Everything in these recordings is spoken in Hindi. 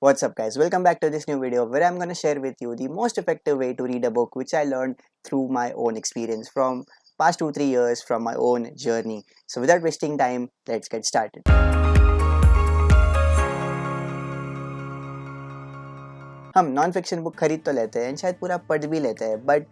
What's up, guys? Welcome back to this new video where I'm going to share with you the most effective way to read a book which I learned through my own experience from past 2-3 years from my own journey. So, without wasting time, let's get started. हम नॉन फिक्शन बुक खरीद तो लेते हैं, शायद पूरा पढ़ भी लेते हैं, बट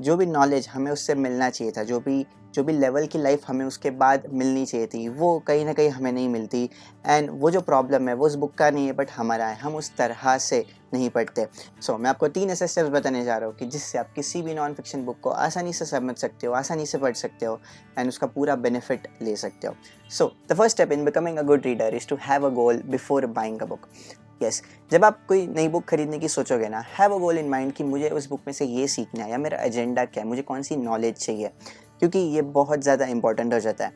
जो भी नॉलेज हमें उससे मिलना चाहिए था, जो भी लेवल की लाइफ हमें उसके बाद मिलनी चाहिए थी, वो कहीं ना कहीं हमें नहीं मिलती। एंड वो जो प्रॉब्लम है वो उस बुक का नहीं है बट हमारा है, हम उस तरह से नहीं पढ़ते। सो मैं आपको 3 ऐसे स्टेप्स बताने जा रहा हूँ कि जिससे आप किसी भी नॉन फिक्शन बुक को आसानी से समझ सकते हो, आसानी से पढ़ सकते हो एंड उसका पूरा बेनिफिट ले सकते हो। So the first step in becoming a good reader is to have a goal before buying a book. Yes, जब आप कोई नई बुक खरीदने की सोचोगे ना, have a goal in mind कि मुझे उस बुक में से ये सीखना है या मेरा एजेंडा क्या है, मुझे कौन सी नॉलेज चाहिए, क्योंकि ये बहुत ज़्यादा इंपॉर्टेंट हो जाता है।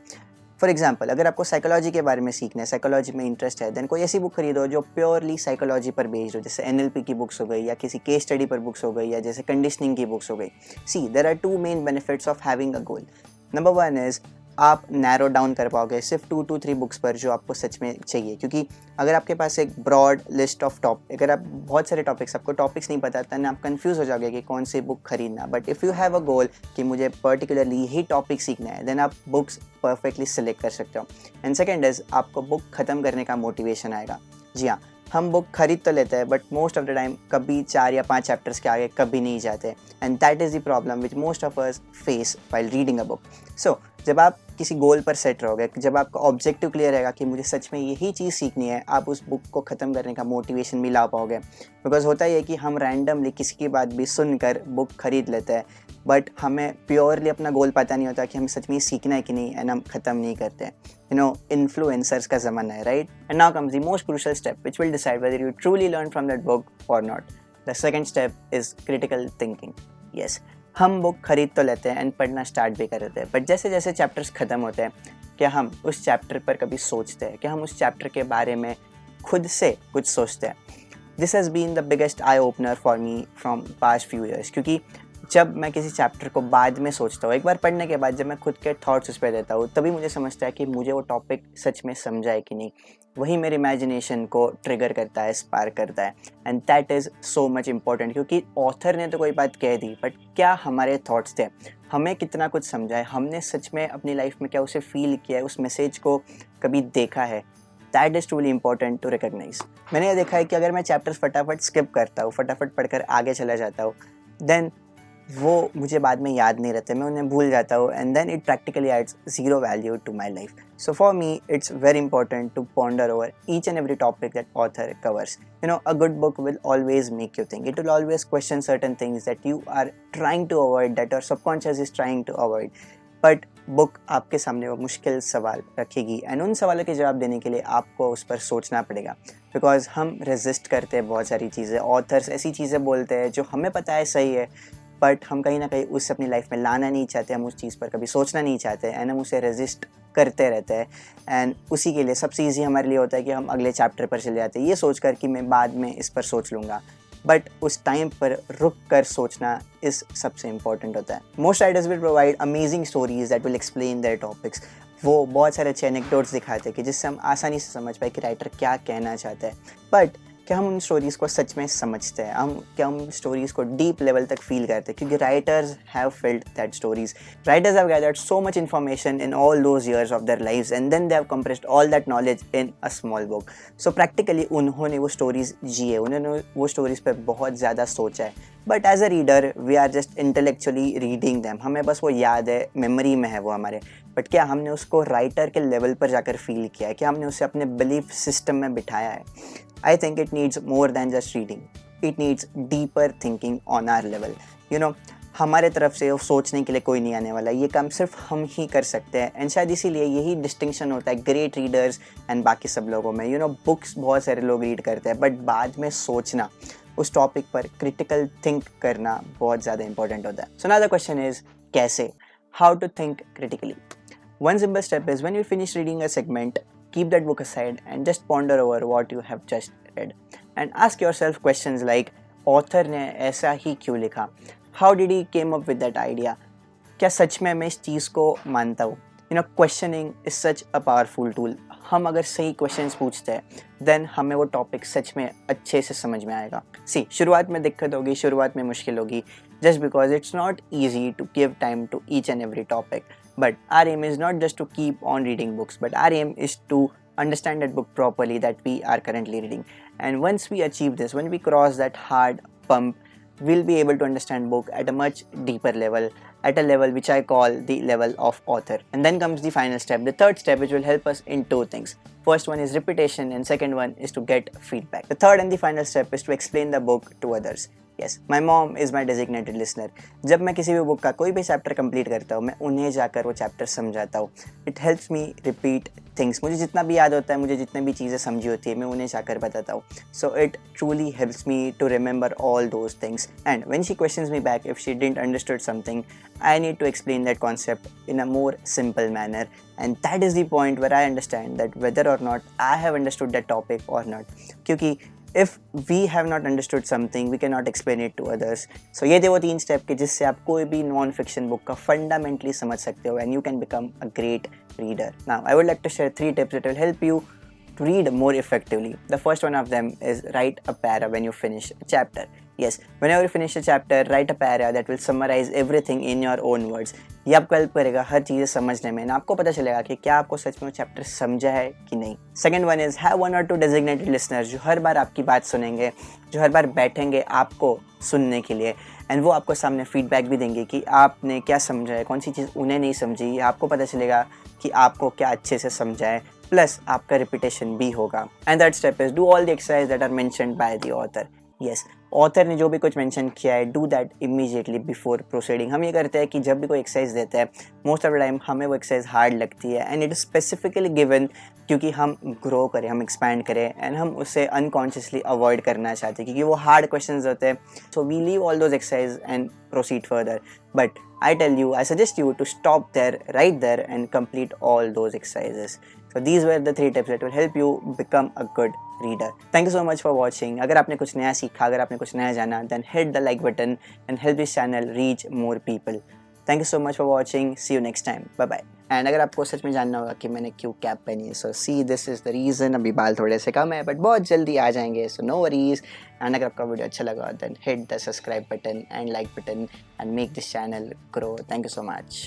फॉर एग्जाम्पल, अगर आपको साइकोलॉजी के बारे में सीखना है, साइकोलॉजी में इंटरेस्ट है, देन कोई ऐसी बुक खरीदो जो प्योरली साइकोलॉजी पर बेस्ड हो, जैसे NLP की बुक्स हो गई या किसी केस स्टडी पर बुक्स हो गई या जैसे कंडीशनिंग की बुक्स हो गई। See, there are 2 main benefits of having a goal. Number 1 is आप नैरो डाउन कर पाओगे सिर्फ 2 to 3 बुक्स पर जो आपको सच में चाहिए, क्योंकि अगर आपके पास एक ब्रॉड लिस्ट ऑफ अगर आप बहुत सारे आपको टॉपिक्स नहीं पता देन आप कंफ्यूज हो जाओगे कि कौन सी बुक खरीदना। But if you have a goal कि मुझे पर्टिकुलरली यही टॉपिक सीखना है, देन आप बुक्स परफेक्टली सिलेक्ट कर सकते हो। एंड सेकेंड इज़ आपको बुक ख़त्म करने का मोटिवेशन आएगा। जी हाँ, हम बुक खरीद तो लेते हैं but most of the time कभी 4 या 5 चैप्टर्स के आगे कभी नहीं जाते। And that is the problem which most of us face while reading a book. So जब आप किसी गोल पर सेट रहोगे, जब आपका ऑब्जेक्टिव क्लियर रहेगा कि मुझे सच में यही चीज़ सीखनी है, आप उस बुक को ख़त्म करने का मोटिवेशन भी ला पाओगे। बिकॉज होता ही है कि हम रैंडमली किसी की बात भी सुनकर बुक खरीद लेते हैं बट हमें प्योरली अपना गोल पता नहीं होता कि हमें सच में सीखना है कि नहीं, एंड हम ख़त्म नहीं करते। इन्फ्लुएंसर्स का ज़माना है, right? And now comes the most crucial step which will decide whether you truly learn from that book और नॉट। The second step is critical thinking. Yes, हम बुक खरीद तो लेते हैं एंड पढ़ना स्टार्ट भी कर देते हैं, बट जैसे जैसे चैप्टर्स ख़त्म होते हैं, क्या हम उस चैप्टर पर कभी सोचते हैं? क्या हम उस चैप्टर के बारे में खुद से कुछ सोचते हैं? This has been the biggest eye opener for me from past few years, क्योंकि जब मैं किसी चैप्टर को बाद में सोचता हूँ, एक बार पढ़ने के बाद जब मैं खुद के थॉट्स उस पर देता हूँ, तभी मुझे समझता है कि मुझे वो टॉपिक सच में समझा है कि नहीं। वही मेरी इमेजिनेशन को ट्रिगर करता है, स्पार्क करता है। And that is so much important, क्योंकि ऑथर ने तो कोई बात कह दी बट क्या हमारे थॉट्स थे, हमें कितना कुछ समझा है, हमने सच में अपनी लाइफ में क्या उसे फील किया है, उस मैसेज को कभी देखा है। That is truly important to recognize. मैंने ये देखा है कि अगर मैं चैप्टर्स फटाफट स्किप करता हूँ, फटाफट पढ़कर आगे चला जाता हूँ, देन वो मुझे बाद में याद नहीं रहते, मैं उन्हें भूल जाता हूँ and then it practically adds zero value to my life. So for me it's very important to ponder over each and every topic that author covers. A good book will always make you think. It will always question certain things that you are trying to avoid, that your subconscious is trying to avoid. But book आपके सामने वो मुश्किल सवाल रखेगी एंड उन सवालों के जवाब देने के लिए आपको उस पर सोचना पड़ेगा। बिकॉज हम रेजिस्ट करते हैं बहुत सारी चीज़ें, ऑथर्स ऐसी चीज़ें बोलते हैं जो हमें पता है सही है बट हम कहीं ना कहीं उससे अपनी लाइफ में लाना नहीं चाहते, हम उस चीज़ पर कभी सोचना नहीं चाहते एंड हम उसे रेजिस्ट करते रहते हैं। एंड उसी के लिए सबसे ईजी हमारे लिए होता है कि हम अगले चैप्टर पर चले जाते हैं ये सोचकर कि मैं बाद में इस पर सोच लूँगा, बट उस टाइम पर रुक कर सोचना इस सबसे इंपॉर्टेंट होता है। Most writers will provide amazing stories that will explain their topics. वो बहुत सारे अच्छे एनेक्डोट्स दिखाते हैं कि जिससे हम आसानी से समझ पाए कि राइटर क्या कहना चाहता है। बट क्या हम उन स्टोरीज़ को सच में समझते हैं? क्या हम स्टोरीज़ को डीप लेवल तक फील करते हैं? क्योंकि writers have filled that stories, writers have gathered so much information in all those years of their lives and then they have compressed all that knowledge in a small book. So practically उन्होंने वो स्टोरीज़ जिए, उन्होंने वो स्टोरीज़ पर बहुत ज़्यादा सोचा है। But as a reader we are just intellectually reading them, हमें बस वो याद है, मेमोरी में है वो हमारे। बट क्या हमने उसको राइटर के लेवल पर जाकर फील किया है? क्या हमने उसे अपने बिलीफ सिस्टम में बिठाया है? I think it needs more than just reading. It needs deeper thinking on our level. हमारे तरफ से वो सोचने के लिए कोई नहीं आने वाला, ये काम सिर्फ हम ही कर सकते हैं। एंड शायद इसीलिए यही डिस्टिंक्शन होता है ग्रेट रीडर्स एंड बाकी सब लोगों में। बुक्स बहुत सारे लोग रीड करते हैं बट बाद में सोचना, उस टॉपिक पर क्रिटिकल थिंक करना बहुत ज़्यादा इंपॉर्टेंट होता है। So now the question is कैसे, how to think critically. One simple step is when you finish reading a segment, keep that book aside and just ponder over what you have just read. And ask yourself questions like, author ने ऐसा ही क्यों लिखा? How did he came up with that idea? क्या सच में मैं इस चीज़ को मानता हूँ? Questioning is such a powerful tool. हम अगर सही क्वेश्चंस पूछते हैं देन हमें वो टॉपिक सच में अच्छे से समझ में आएगा. सी, शुरुआत में दिक्कत होगी, शुरुआत में मुश्किल होगी, just because it's not easy to give time to each and every topic. But our aim is not just to keep on reading books, but our aim is to understand that book properly that we are currently reading. And once we achieve this, when we cross that hard pump, we'll be able to understand book at a much deeper level, at a level which I call the level of author. And then comes the final step, the third step, which will help us in two things. First one is repetition and second one is to get feedback. The third and the final step is to explain the book to others. Yes, my mom is my designated listener. जब मैं किसी भी बुक का कोई भी चैप्टर कंप्लीट करता हूँ मैं उन्हें जाकर वो चैप्टर समझाता हूँ. It helps me repeat things. मुझे जितना भी याद होता है, मुझे जितने भी चीज़ें समझी होती है, मैं उन्हें जाकर बताता हूँ. So it truly helps me to remember all those things. And when she questions me back if she didn't understood something, I need to explain that concept in a more simple manner, and that is the point where I understand that whether or not I have understood that topic or not. क्योंकि if we have not understood something, we cannot explain it to others. So ये थे वो 3 स्टेप के जिससे आप कोई भी नॉन फिक्शन बुक का फंडामेंटली समझ सकते हो, and you can become a great reader. Now I would like to share 3 tips that will help you to read more effectively. The first one of them is write a para when you finish a chapter. Yes, whenever you finish a chapter, write a para that will summarize everything in your own words. ये आपको हेल्प करेगा हर चीज़ें समझने में, आपको पता चलेगा कि क्या आपको सच में वो चैप्टर समझा है कि नहीं. Second one is have 1 or 2 designated listeners जो हर बार आपकी बात सुनेंगे, जो हर बार बैठेंगे आपको सुनने के लिए, एंड वो आपको सामने फीडबैक भी देंगे कि आपने क्या समझा है, कौन सी चीज़ उन्हें नहीं समझी. आपको पता चलेगा कि आपको क्या अच्छे से समझा है, प्लस आपका रिपीटेशन भी होगा. And that step is do all the exercise that are mentioned by the author. Yes, author ने जो भी कुछ मेंशन किया है, do that immediately before proceeding. हम ये करते हैं कि जब भी कोई एक्सरसाइज देते हैं, मोस्ट ऑफ द टाइम हमें वो एक्सरसाइज हार्ड लगती है, and it is specifically given क्योंकि हम ग्रो करें, हम एक्सपैंड करें, एंड हम उसे अनकॉन्शियसली अवॉइड करना चाहते हैं क्योंकि वो हार्ड क्वेश्चंस होते हैं. So we leave all those exercise and proceed further. But I suggest you to stop there, right there, and complete all those exercises. So these were the 3 tips that will help you become a good reader. Thank you so much for watching. अगर आपने कुछ नया सीखा, अगर आपने कुछ नया जाना, then hit the like button and help this channel reach more people. Thank you so much for watching. See you next time. Bye bye. And अगर आपको सच में जानना होगा कि मैंने क्यों कैप पहनी है, so see this is the reason. अभी बाल थोड़े से कम है बट बहुत जल्दी आ जाएंगे, सो नो वरीज. एंड अगर आपका वीडियो अच्छा लगा then hit the subscribe button and like button and make this channel grow. Thank you so much.